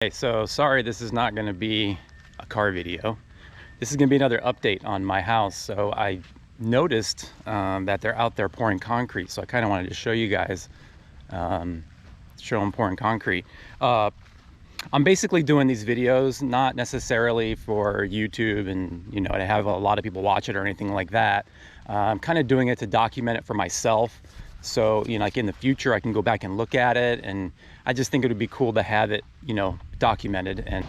Hey, so sorry this is not going to be a car video. This is going to be another update on my house. So I noticed that they're out there pouring concrete, so I kind of wanted to show you guys, show them pouring concrete. I'm basically doing these videos not necessarily for YouTube and to have a lot of people watch it or anything like that. I'm kind of doing it to document it for myself. So, like in the future, I can go back and look at it, and I just think it would be cool to have it, documented. And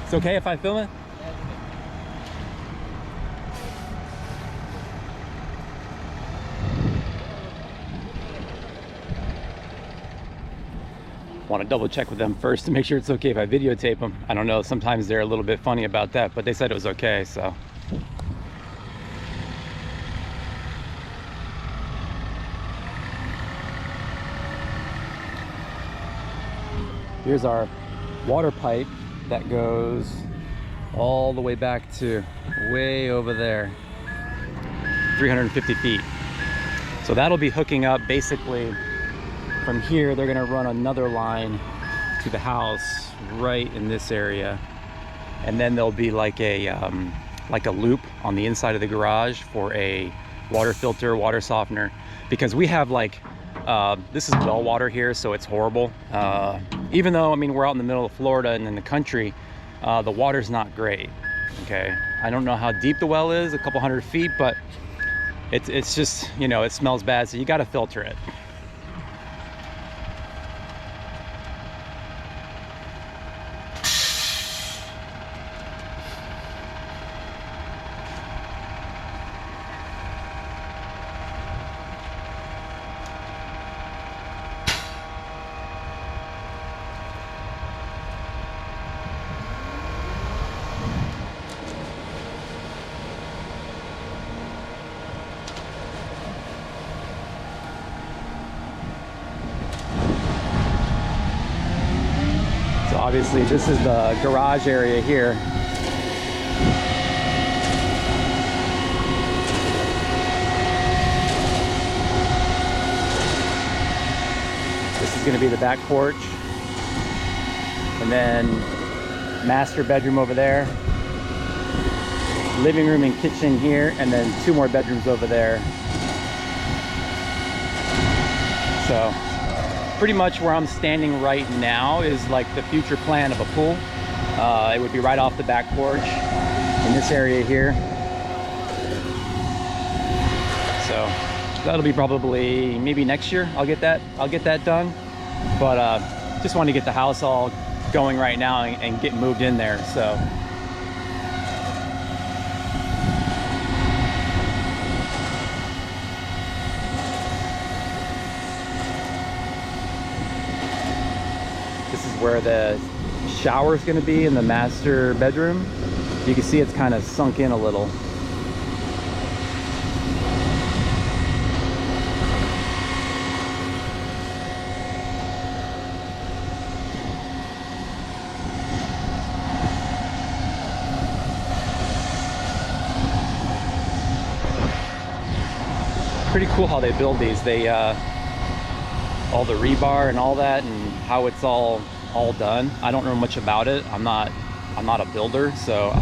it's okay if I film it? Want to double check with them first to make sure it's okay if I videotape them. I don't know, sometimes they're a little bit funny about that, but they said it was okay, so. Here's our water pipe that goes all the way back to way over there, 350 feet. So that'll be hooking up basically from here. They're gonna run another line to the house right in this area, and then there'll be like a loop on the inside of the garage for a water filter, water softener, because we have this is well water here, so it's horrible. Even though, we're out in the middle of Florida and in the country, the water's not great, okay? I don't know how deep the well is, a couple hundred feet, but it's just, it smells bad, so you gotta filter it. Obviously, this is the garage area here. This is going to be the back porch. And then master bedroom over there. Living room and kitchen here, and then 2 more bedrooms over there. So pretty much where I'm standing right now is like the future plan of a pool. It would be right off the back porch in this area here. So that'll be probably maybe next year. I'll get that done. But just want to get the house all going right now and get moved in there. So where the shower is going to be in the master bedroom. You can see it's kind of sunk in a little. Pretty cool how they build these. They all the rebar and all that, and how it's all done. I don't know much about it. I'm not a builder, so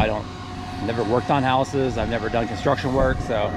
never worked on houses. I've never done construction work, so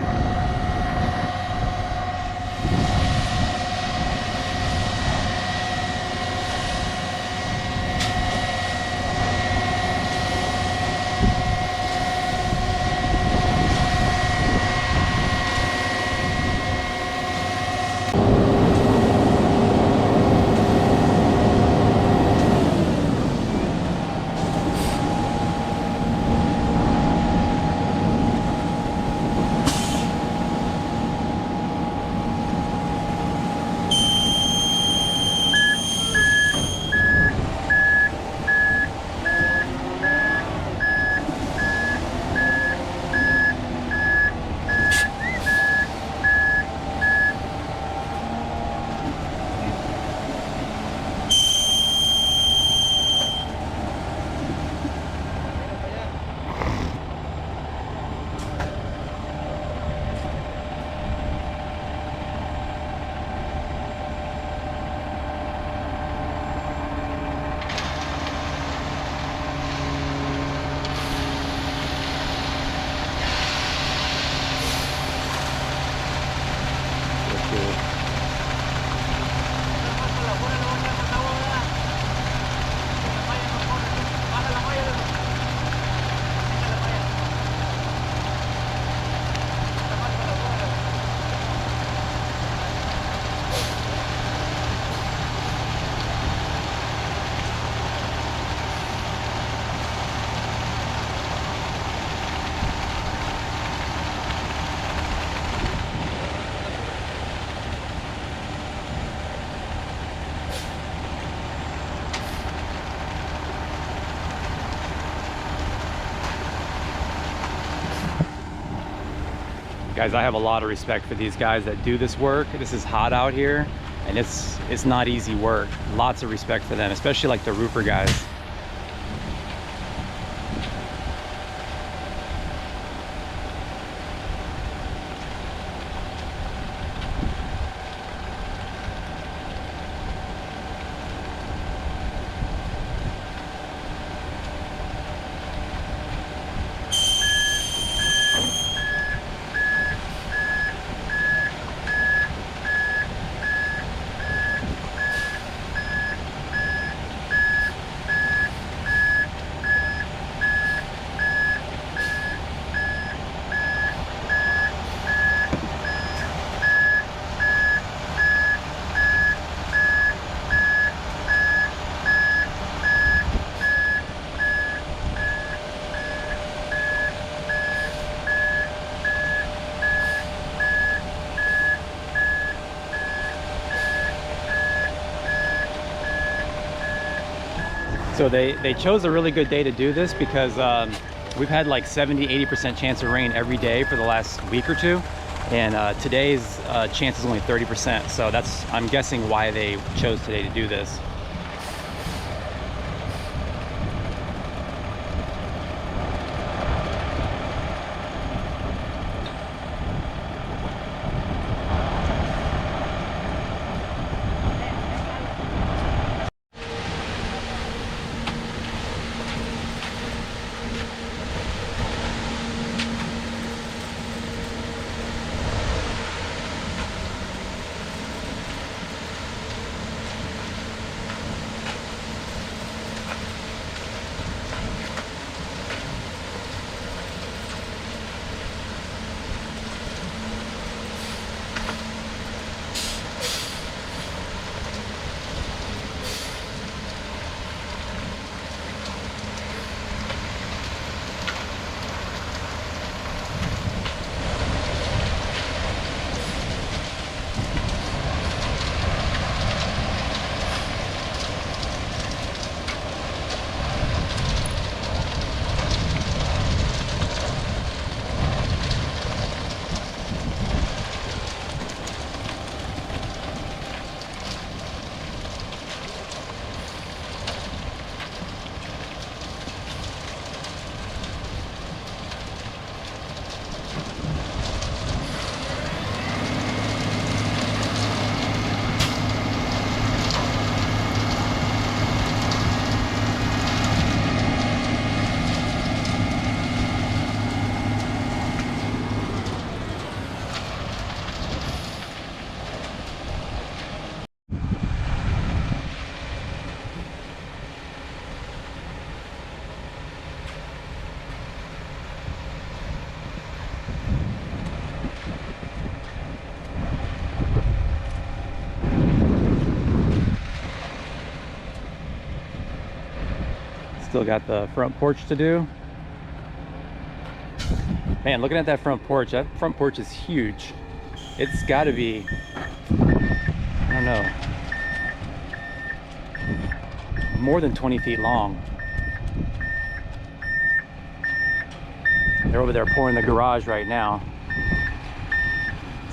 Guys, I have a lot of respect for these guys that do this work. This is hot out here, and it's not easy work. Lots of respect for them, especially like the roofer guys. So they chose a really good day to do this because we've had like 70–80% chance of rain every day for the last week or two, and today's chance is only 30%. So I'm guessing why they chose today to do this. Still got the front porch to do. Man, looking at that front porch is huge. It's got to be, I don't know, more than 20 feet long. They're over there pouring the garage right now.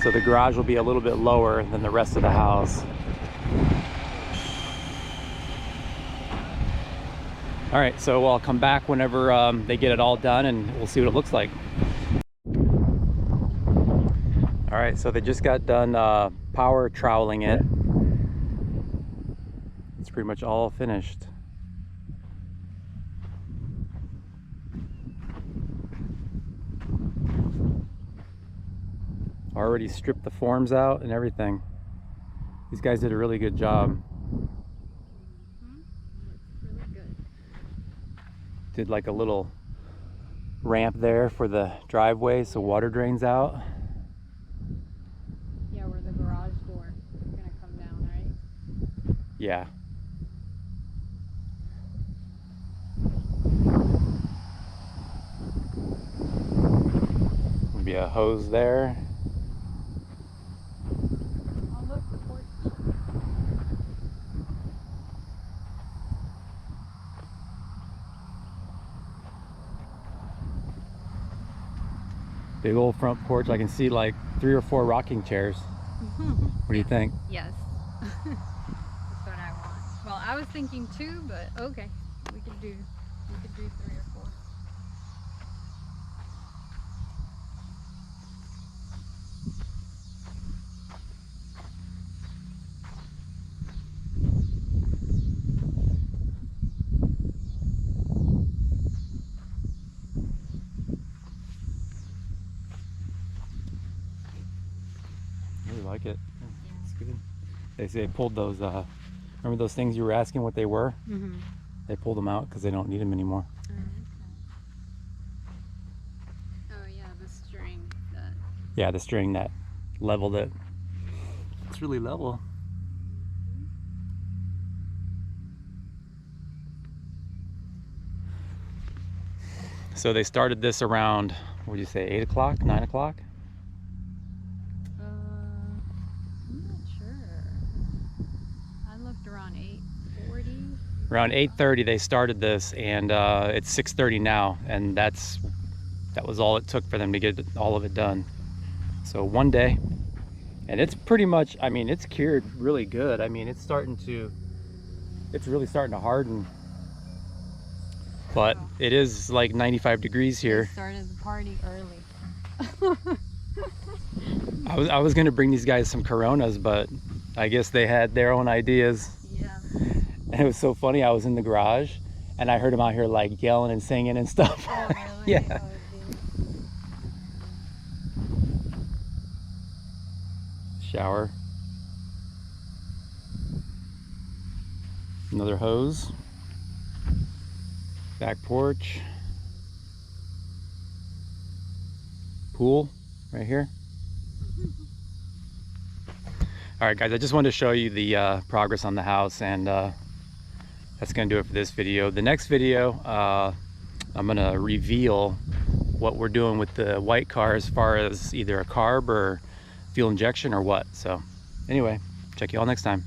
So the garage will be a little bit lower than the rest of the house. All right, so I'll come back whenever they get it all done, and we'll see what it looks like. All right, so they just got done power troweling it. It's pretty much all finished. Already stripped the forms out and everything. These guys did a really good job. Did like a little ramp there for the driveway so water drains out. Yeah, where the garage door is gonna come down, right? Yeah. There'll be a hose there. Oh look, the porch. Big old front porch. I can see like 3 or 4 rocking chairs. What do you think? Yes. That's what I want. Well, I was thinking 2, but okay. We could do 3 or 4. I really like it. Yeah. It's good. They say they pulled those, remember those things you were asking what they were? Mm-hmm. They pulled them out because they don't need them anymore. Oh yeah, the string. That. Yeah, the string that leveled it. It's really level. So they started this around, what would you say, 8 o'clock, 9 o'clock? I'm not sure. I looked around 8:40. Around 8:30 they started this, and it's 6:30 now, and that was all it took for them to get all of it done. So one day, and it's pretty much, I mean, it's cured really good. I mean, it's really starting to harden. But it is like 95 degrees here. They started the party early. I was gonna bring these guys some Coronas, but I guess they had their own ideas. Yeah. And it was so funny. I was in the garage, and I heard them out here like yelling and singing and stuff. Oh, really? Yeah. Oh, Shower. Another hose. Back porch. Pool right here. All right, guys, I just wanted to show you the progress on the house, and that's gonna do it for this video. The next video, I'm gonna reveal what we're doing with the white car as far as either a carb or fuel injection or what. So anyway, check you all next time.